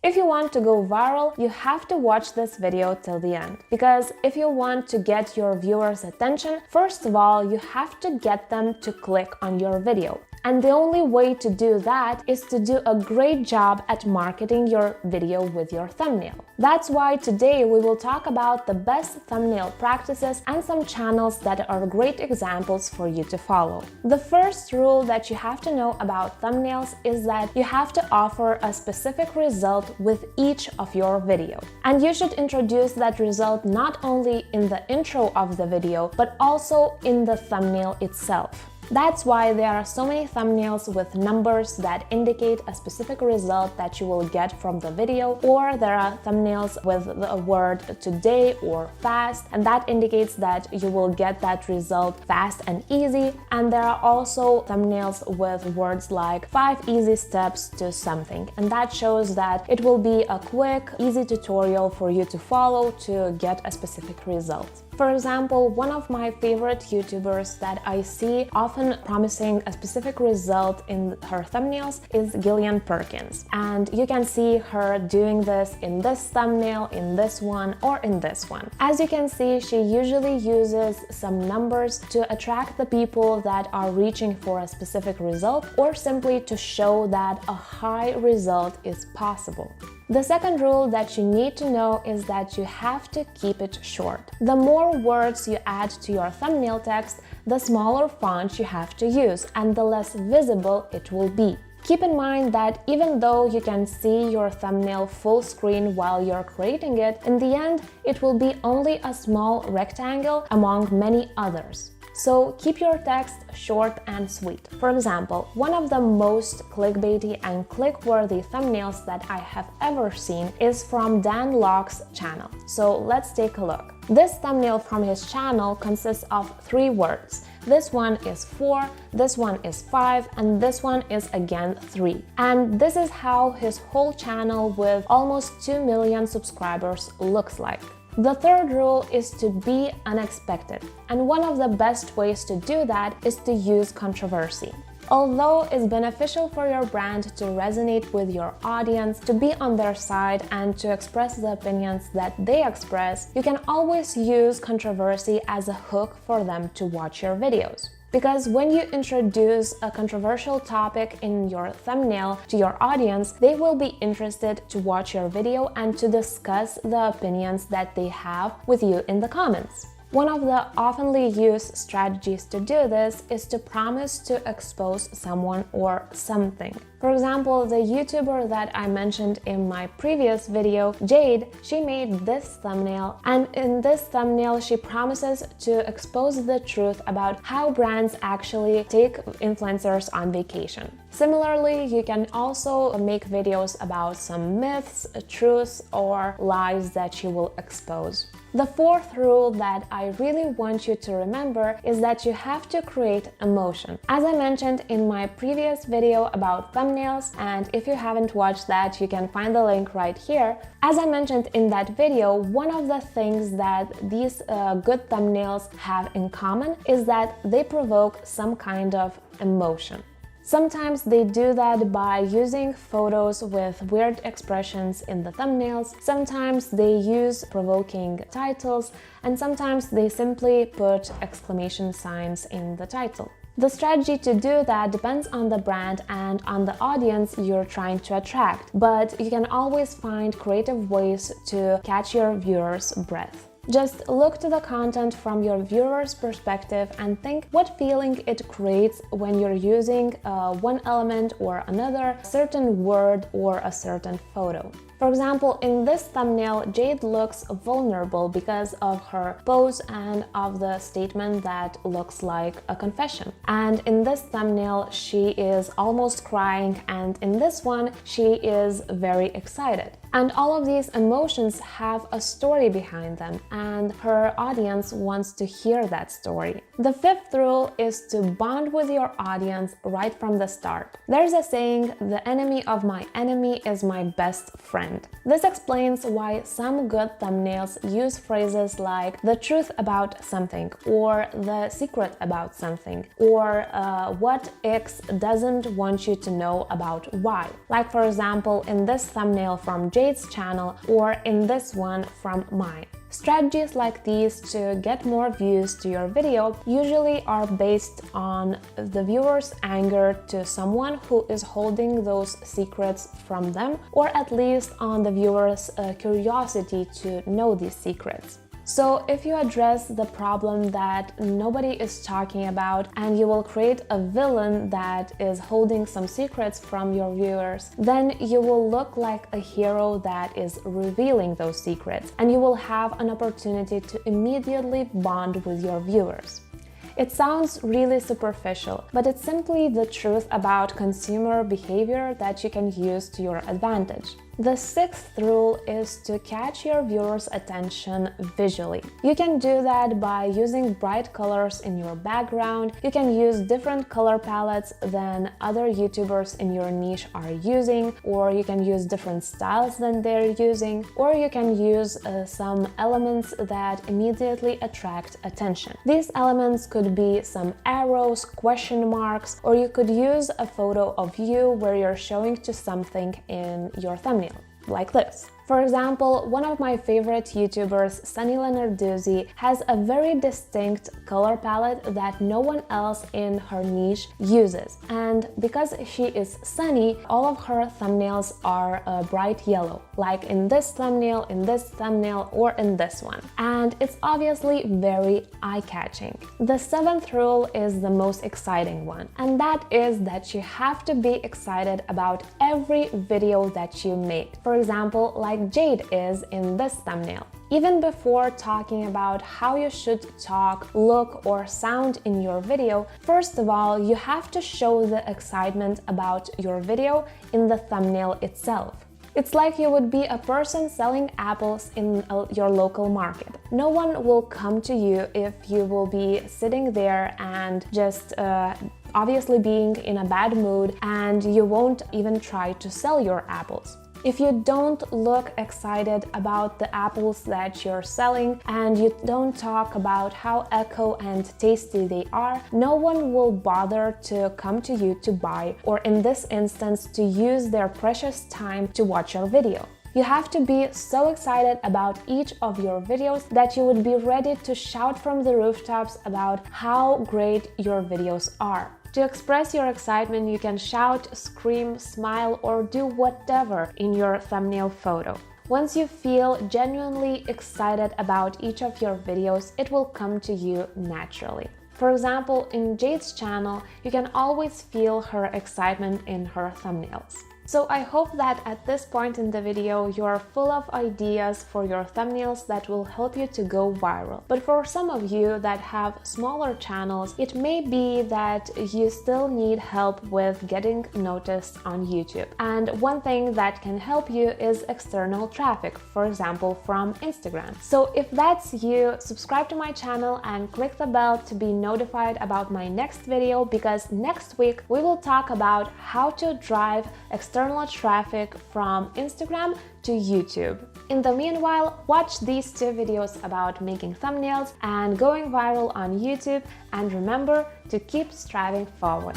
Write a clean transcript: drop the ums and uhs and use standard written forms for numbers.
If you want to go viral, you have to watch this video till the end. Because if you want to get your viewers' attention, first of all, you have to get them to click on your video. And the only way to do that is to do a great job at marketing your video with your thumbnail. That's why today we will talk about the best thumbnail practices and some channels that are great examples for you to follow. The first rule that you have to know about thumbnails is that you have to offer a specific result with each of your video. And you should introduce that result not only in the intro of the video, but also in the thumbnail itself. That's why there are so many thumbnails with numbers that indicate a specific result that you will get from the video, or there are thumbnails with the word today or fast, and that indicates that you will get that result fast and easy. And there are also thumbnails with words like 5 easy steps to something, and that shows that it will be a quick, easy tutorial for you to follow to get a specific result. For example, one of my favorite YouTubers that I see often promising a specific result in her thumbnails is Gillian Perkins. And you can see her doing this in this thumbnail, in this one, or in this one. As you can see, she usually uses some numbers to attract the people that are reaching for a specific result, or simply to show that a high result is possible. The second rule that you need to know is that you have to keep it short. The more words you add to your thumbnail text, the smaller font you have to use and the less visible it will be. Keep in mind that even though you can see your thumbnail full screen while you're creating it, in the end it will be only a small rectangle among many others. So keep your text short and sweet. For example, one of the most clickbaity and click-worthy thumbnails that I have ever seen is from Dan Locke's channel. So let's take a look. This thumbnail from his channel consists of 3 words. This one is 4, this one is 5, and this one is again 3. And this is how his whole channel with almost 2 million subscribers looks like. The third rule is to be unexpected, and one of the best ways to do that is to use controversy. Although it's beneficial for your brand to resonate with your audience, to be on their side and to express the opinions that they express, you can always use controversy as a hook for them to watch your videos. Because when you introduce a controversial topic in your thumbnail to your audience, they will be interested to watch your video and to discuss the opinions that they have with you in the comments. One of the oftenly used strategies to do this is to promise to expose someone or something. For example, the YouTuber that I mentioned in my previous video, Jade, she made this thumbnail, and in this thumbnail she promises to expose the truth about how brands actually take influencers on vacation. Similarly, you can also make videos about some myths, truths, or lies that you will expose. The fourth rule that I really want you to remember is that you have to create emotion. As I mentioned in my previous video about thumbnails, and if you haven't watched that, you can find the link right here. As I mentioned in that video, one of the things that these good thumbnails have in common is that they provoke some kind of emotion. Sometimes they do that by using photos with weird expressions in the thumbnails, sometimes they use provoking titles, and sometimes they simply put exclamation signs in the title. The strategy to do that depends on the brand and on the audience you're trying to attract, but you can always find creative ways to catch your viewers' breath. Just look to the content from your viewer's perspective and think what feeling it creates when you're using one element or another, certain word or a certain photo. For example, in this thumbnail, Jade looks vulnerable because of her pose and of the statement that looks like a confession. And in this thumbnail, she is almost crying, and in this one, she is very excited. And all of these emotions have a story behind them, and her audience wants to hear that story. The fifth rule is to bond with your audience right from the start. There's a saying, "The enemy of my enemy is my best friend." This explains why some good thumbnails use phrases like "the truth about something" or "the secret about something" or "what X doesn't want you to know about Y." Like for example in this thumbnail from Jade's channel or in this one from mine. Strategies like these to get more views to your video usually are based on the viewer's anger to someone who is holding those secrets from them, or at least on the viewer's curiosity to know these secrets. So if you address the problem that nobody is talking about and you will create a villain that is holding some secrets from your viewers, then you will look like a hero that is revealing those secrets, and you will have an opportunity to immediately bond with your viewers. It sounds really superficial, but it's simply the truth about consumer behavior that you can use to your advantage. The sixth rule is to catch your viewers' attention visually. You can do that by using bright colors in your background. You can use different color palettes than other YouTubers in your niche are using, or you can use different styles than they're using, or you can use some elements that immediately attract attention. These elements could be some arrows, question marks, or you could use a photo of you where you're showing to something in your thumbnail, like this. For example, one of my favorite YouTubers, Lennarduzzi, has a very distinct color palette that no one else in her niche uses. And because she is Sunny, all of her thumbnails are bright yellow, like in this thumbnail, or in this one. And it's obviously very eye-catching. The seventh rule is the most exciting one, and that is that you have to be excited about every video that you make. For example, like Jade is in this thumbnail. Even before talking about how you should talk, look, or sound in your video, first of all, you have to show the excitement about your video in the thumbnail itself. It's like you would be a person selling apples in your local market. No one will come to you if you will be sitting there and just obviously being in a bad mood, and you won't even try to sell your apples. If you don't look excited about the apples that you're selling and you don't talk about how eco and tasty they are, no one will bother to come to you to buy, or in this instance, to use their precious time to watch your video. You have to be so excited about each of your videos that you would be ready to shout from the rooftops about how great your videos are. To express your excitement, you can shout, scream, smile, or do whatever in your thumbnail photo. Once you feel genuinely excited about each of your videos, it will come to you naturally. For example, in Jade's channel, you can always feel her excitement in her thumbnails. So I hope that at this point in the video you are full of ideas for your thumbnails that will help you to go viral. But for some of you that have smaller channels, it may be that you still need help with getting noticed on YouTube. And one thing that can help you is external traffic, for example from Instagram. So if that's you, subscribe to my channel and click the bell to be notified about my next video, because next week we will talk about how to drive external traffic from Instagram to YouTube. In the meanwhile, watch these two videos about making thumbnails and going viral on YouTube, and remember to keep striving forward.